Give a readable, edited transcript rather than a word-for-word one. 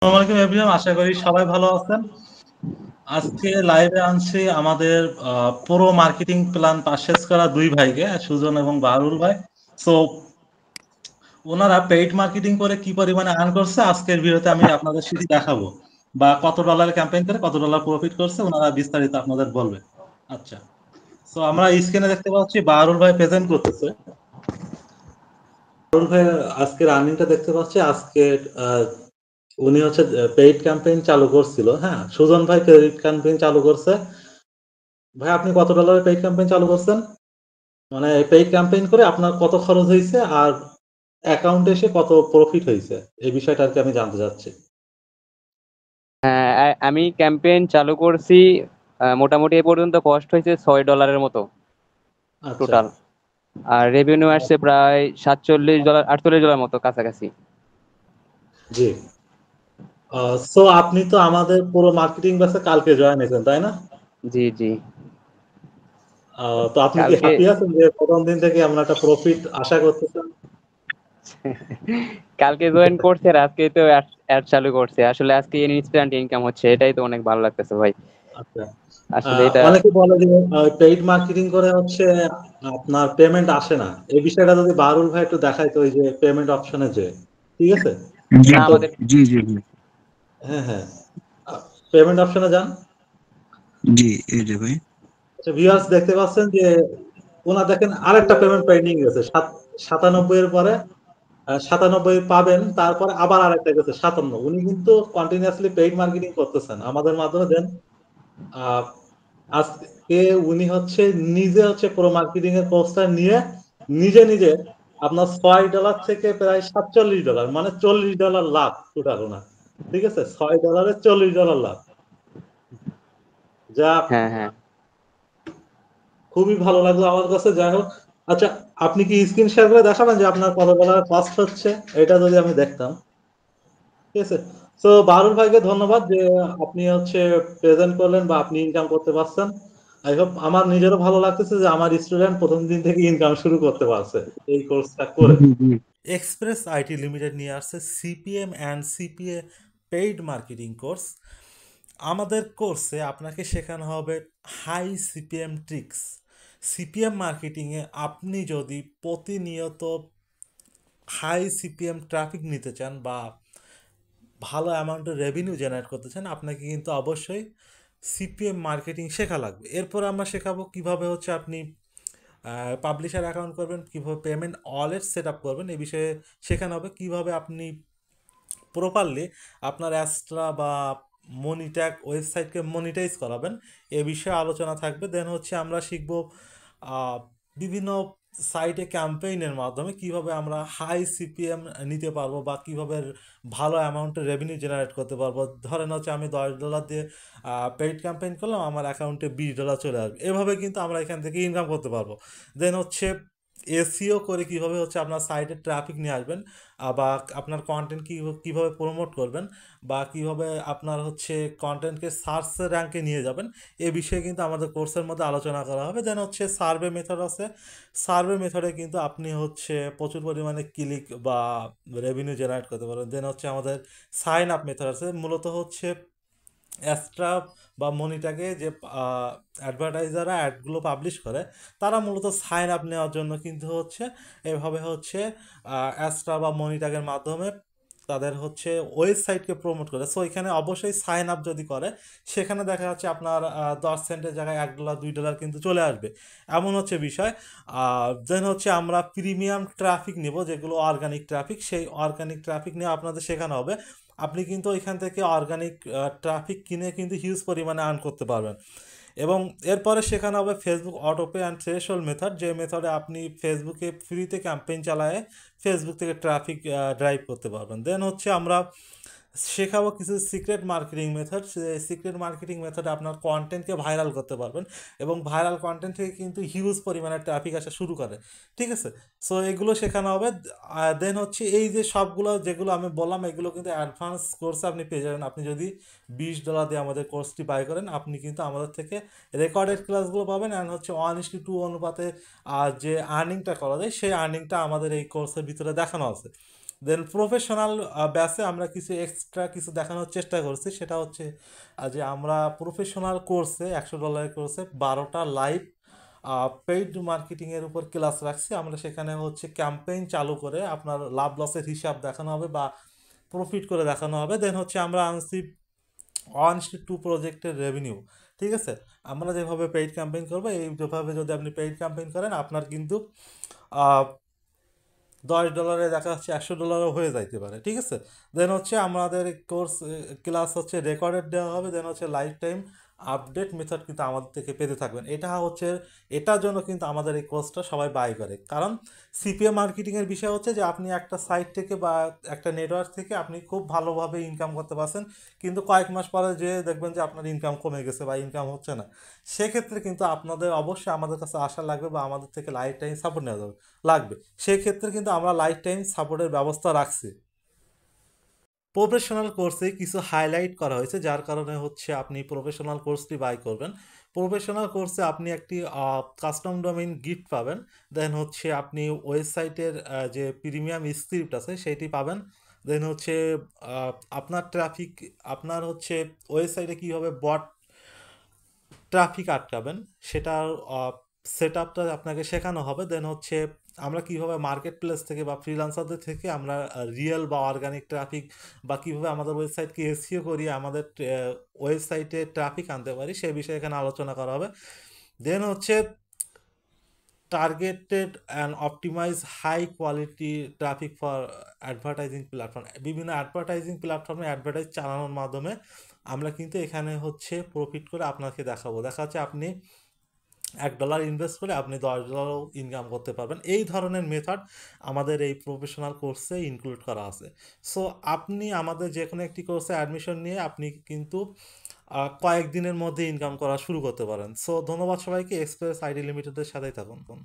আসসালামাইকুম এভরিওয়ান, আশা করি সবাই ভালো আছেন। আজকে লাইভে আনছি আমাদের পুরো মার্কেটিং প্ল্যান পারচেজ করা দুই ভাইকে, সুজন এবং বাহারুল ভাই। সো ওনারা পেইড মার্কেটিং করে কি পরিমাণে আর্ন করছে আজকের ভিডিওতে আমি আপনাদের সেটি দেখাবো, বা কত ডলার ক্যাম্পেইন করে কত ডলার প্রফিট করছে ওনারা বিস্তারিত আপনাদের বলবে। আচ্ছা, সো আমরা স্ক্রিনে দেখতে পাচ্ছি বাহারুল ভাই প্রেজেন্ট করতেছে। বাহারুল ভাই আজকের আর্নিংটা দেখতে পাচ্ছি। আজকে উনি হচ্ছে পেইড ক্যাম্পেইন চালু করছিল। হ্যাঁ, সুজন ভাই পেইড ক্যাম্পেইন চালু করছে। ভাই আপনি কত ডলারের পেইড ক্যাম্পেইন চালু করছেন? মানে পেইড ক্যাম্পেইন করে আপনার কত খরচ হয়েছে আর অ্যাকাউন্টে এসে কত প্রফিট হয়েছে, এই বিষয়টা আর কি আমি জানতে চাচ্ছি। হ্যাঁ, আমি ক্যাম্পেইন চালু করছি। মোটামুটি এ পর্যন্ত কস্ট হয়েছে $6 মতো আচ্ছা, টোটাল। আর রেভিনিউ আসছে প্রায় $47 $48 মতো কাছাকাছি। জি। সো আপনি তো আমাদের পুরো মার্কেটিং ব্যাচে কালকে জয়েন হয়েছেন, তাই না? জি জি। তো আপনি কি কালকে হ্যাপি আছেন যে প্রথম দিন থেকে আমরা একটা প্রফিট আশা করতেছেন? কালকে জয়েন করছে আর আজকে তো অ্যাড চালু করছে। আসলে আজকে ইনস্ট্যান্ট ইনকাম হচ্ছে, এটাই তো অনেক ভালো লাগতেছে ভাই। আচ্ছা। আসলে এটা অনেকে বলে যে পেইড মার্কেটিং করে হচ্ছে আপনার পেমেন্ট আসে না। এই বিষয়টা যদি বাহারুল ভাই একটু দেখাইতো, ওই যে পেমেন্ট অপশনে যে, ঠিক আছে? জি না তো আমাদের জি জি জি হ্যাঁ, হ্যাঁ। পেমেন্ট অপশনে যান। জি, এই যে ভাই। আচ্ছা, ভিউয়ার্স দেখতে পাচ্ছেন যে ওনার দেখেন আরেকটা পেমেন্ট পেন্ডিং গেছে 97 এর পরে 97 পাবেন, তারপরে আবার আরেকটা গেছে 57। উনি কিন্তু কন্টিনিউয়াসলি পেইড মার্কেটিং করতেছেন আমাদের মাধ্যমে। দেন আহ, আজকে উনি হচ্ছে নিজে হচ্ছে প্রো মার্কেটিং এর কোর্সটা নিয়ে নিজে নিজে আপনার $6 থেকে প্রায় $47, মানে $40 লাভ টোটাল ওনার। ঠিক আছে, $6 $40 লাভ, যা হ্যাঁ হ্যাঁ। খুবই ভালো লাগলো আমার কাছে। যাই হোক, আচ্ছা, আপনি কি স্ক্রিন শেয়ার করে দেখাবেন যে আপনার কত ডলার কস্ট হচ্ছে? এটা যদি আমি দেখতাম। ঠিক আছে। তো বাহারুল ভাইকে ধন্যবাদ যে আপনি হচ্ছে প্রেজেন্ট করলেন বা আপনি ইনকাম করতে পারছেন। আই হোপ, আমার নিজেরও ভালো লাগতেছে যে আমার স্টুডেন্ট প্রথম দিন থেকে ইনকাম শুরু করতে পারছে এই কোর্সটা করে। জি জি এক্সপ্রেস আইটি লিমিটেড নিয়ে আসছে CPM and CPA paid marketing course. আমাদের কোর্সে আপনাকে শেখানো হবে হাই সিপিএম ট্রিক্স। সিপিএম মার্কেটিংয়ে আপনি যদি প্রতিনিয়ত হাই সিপিএম ট্রাফিক নিতে চান বা ভালো অ্যামাউন্টের রেভিনিউ জেনারেট করতে চান, আপনাকে কিন্তু অবশ্যই সিপিএম মার্কেটিং শেখা লাগবে। এরপর আমরা শেখাবো কিভাবে হচ্ছে আপনি পাবলিশার অ্যাকাউন্ট করবেন, কিভাবে পেমেন্ট ওয়ালেট সেট আপ করবেন, এই বিষয়ে শেখানো হবে। কিভাবে আপনি প্রপারলি আপনার অ্যাস্ট্রা বা মনিট্যাগ ওয়েবসাইটকে মনিটাইজ করাবেন, এ বিষয়ে আলোচনা থাকবে। দেন হচ্ছে আমরা শিখব বিভিন্ন সাইটে ক্যাম্পেইনের মাধ্যমে কিভাবে আমরা হাই সিপিএম নিতে পারবো বা কিভাবে ভালো অ্যামাউন্টের রেভিনিউ জেনারেট করতে পারবো। ধরেন হচ্ছে আমি $10 দিয়ে পেইড ক্যাম্পেইন করলাম, আমার অ্যাকাউন্টে $20 চলে আসবে। এভাবে কিন্তু আমরা এখান থেকে ইনকাম করতে পারবো। দেন হচ্ছে এসইও করে কিভাবে হচ্ছে আপনার সাইটে ট্রাফিক নিয়ে আসবেন, বা আপনার কন্টেন্ট কীভাবে প্রমোট করবেন, বা কিভাবে আপনার হচ্ছে কন্টেন্টকে সার্চ র্যাঙ্কে নিয়ে যাবেন, এ বিষয়ে কিন্তু আমাদের কোর্সের মধ্যে আলোচনা করা হবে। দেন হচ্ছে সার্ভে মেথড আছে। সার্ভে মেথডে কিন্তু আপনি হচ্ছে প্রচুর পরিমাণে ক্লিক বা রেভিনিউ জেনারেট করতে পারবেন। দেন হচ্ছে আমাদের সাইন আপ মেথড আছে। মূলত হচ্ছে অ্যাস্ট্রা বা মনিটাকে যে অ্যাডভার্টাইজাররা অ্যাডগুলো পাবলিশ করে, তারা মূলত সাইন আপ নেওয়ার জন্য কিন্তু হচ্ছে এভাবে হচ্ছে অ্যাস্ট্রা বা মনিটাগের মাধ্যমে তাদের হচ্ছে ওয়েবসাইটকে প্রমোট করে। সো এখানে অবশ্যই সাইন আপ যদি করে, সেখানে দেখা যাচ্ছে আপনার 10 সেন্টের জায়গায় $1 $2 কিন্তু চলে আসবে, এমন হচ্ছে বিষয়। দেন হচ্ছে আমরা প্রিমিয়াম ট্রাফিক নেব, যেগুলো অর্গানিক ট্রাফিক, সেই অর্গানিক ট্রাফিক নিয়ে আপনাদের শেখানো হবে। আপনি কিন্তু এখান থেকে অর্গানিক ট্রাফিক কিনে কিন্তু হিউজ পরিমাণে আর্ন করতে পারবেন। এবং এরপরে শেখানো হবে Facebook autopay and threshold method, যে মেথডে আপনি ফেসবুকে ফ্রিতে ক্যাম্পেইন চালায় ফেসবুক থেকে ট্রাফিক ড্রাইভ করতে পারবেন। দেন হচ্ছে আমরা শেখাবো কিছু secret marketing method. Secret marketing মেথডে আপনার কন্টেন্টকে ভাইরাল করতে পারবেন, এবং ভাইরাল কন্টেন্ট থেকে কিন্তু হিউজ পরিমাণে ট্রাফিক আসা শুরু করে। ঠিক আছে, সো এগুলো শেখানো হবে। দেন হচ্ছে এই যে সবগুলো যেগুলো আমি বললাম, এগুলো কিন্তু অ্যাডভান্স কোর্সে আপনি পেয়ে যাবেন। আপনি যদি $20 দিয়ে আমাদের কোর্সটি বাই করেন, আপনি কিন্তু আমাদের থেকে রেকর্ডেড ক্লাসগুলো পাবেন, অ্যান্ড হচ্ছে 1:2 অনুপাতে যে আর্নিংটা করা যায়, সেই আর্নিংটা আমাদের এই কোর্সের ভিতরে দেখানো আছে। দেন প্রফেশনাল ব্যাচে আমরা কিছু এক্সট্রা কিছু দেখানোর চেষ্টা করছি, সেটা হচ্ছে যে আমরা প্রফেশনাল কোর্সে $100 কোর্সে 12টা লাইভ পেইড মার্কেটিংয়ের উপর ক্লাস রাখছি। আমরা সেখানে হচ্ছে ক্যাম্পেইন চালু করে আপনার লাভ লসের হিসাব দেখানো হবে বা প্রফিট করে দেখানো হবে। দেন হচ্ছে আমরা আনছি 1:2 প্রজেক্টের রেভিনিউ, ঠিক আছে। আমরা যেভাবে পেইড ক্যাম্পেইন করবো, এইভাবে যদি আপনি পেইড ক্যাম্পেইন করেন আপনার কিন্তু $10 দেখা যাচ্ছে $100 হয়ে যাইতে পারে, ঠিক আছে। দেন হচ্ছে আমাদের কোর্স ক্লাস হচ্ছে রেকর্ডেড দেওয়া হবে। দেন হচ্ছে লাইফ টাইম আপডেট মেথড কিন্তু আমাদের থেকে পেতে থাকবেন। এটা হচ্ছে এটার জন্য কিন্তু আমাদের এই কোর্সটা সবাই বাই করে, কারণ সিপিএ মার্কেটিংয়ের বিষয় হচ্ছে যে আপনি একটা সাইট থেকে বা একটা নেটওয়ার্ক থেকে আপনি খুব ভালোভাবে ইনকাম করতে পারছেন, কিন্তু কয়েক মাস পরে যে দেখবেন যে আপনার ইনকাম কমে গেছে বা ইনকাম হচ্ছে না। সেক্ষেত্রে কিন্তু আপনাদের অবশ্যই আমাদের কাছে আসা লাগবে বা আমাদের থেকে লাইফ টাইম সাপোর্ট নেওয়া যাবে লাগবে। সেক্ষেত্রে কিন্তু আমরা লাইফ টাইম সাপোর্টের ব্যবস্থা রাখছি। প্রফেশনাল কোর্সে কিছু হাইলাইট করা হয়েছে, যার কারণে হচ্ছে আপনি প্রফেশনাল কোর্সটি বাই করবেন। প্রফেশনাল কোর্সে আপনি একটি কাস্টম ডোমেইন গিফট পাবেন। দেন হচ্ছে আপনি ওয়েবসাইটের যে প্রিমিয়াম স্ক্রিপ্ট আছে সেটি পাবেন। দেন হচ্ছে আপনার ট্রাফিক, আপনার হচ্ছে ওয়েবসাইটে কীভাবে বট ট্রাফিক আটকাবেন সেটার সেট আপটা আপনাকে শেখানো হবে। দেন হচ্ছে আমরা কীভাবে মার্কেট প্লেস থেকে বা ফ্রিল্যান্সারদের থেকে আমরা রিয়েল বা অর্গানিক ট্রাফিক বা কীভাবে আমাদের ওয়েবসাইটকে এসইও করিয়ে আমাদের ওয়েবসাইটে ট্রাফিক আনতে পারি সে বিষয়ে এখানে আলোচনা করা হবে। দেন হচ্ছে targeted and optimise high quality traffic for advertising platform. বিভিন্ন অ্যাডভার্টাইজিং প্ল্যাটফর্মে অ্যাডভার্টাইজ চালানোর মাধ্যমে আমরা কিন্তু এখানে হচ্ছে প্রফিট করে আপনাকে দেখাবো। দেখা যাচ্ছে আপনি $1 ইনভেস্ট করে আপনি $10 ইনকাম করতে পারবেন। এই ধরনের মেথড আমাদের এই প্রফেশনাল কোর্সে ইনক্লুড করা আছে। সো আপনি আমাদের যে কোনো একটি কোর্সে অ্যাডমিশন নিয়ে আপনি কিন্তু কয়েকদিনের মধ্যে ইনকাম করা শুরু করতে পারেন। সো ধন্যবাদ সবাইকে। এক্সপ্রেস আইডি লিমিটেডের সাথেই থাকুন।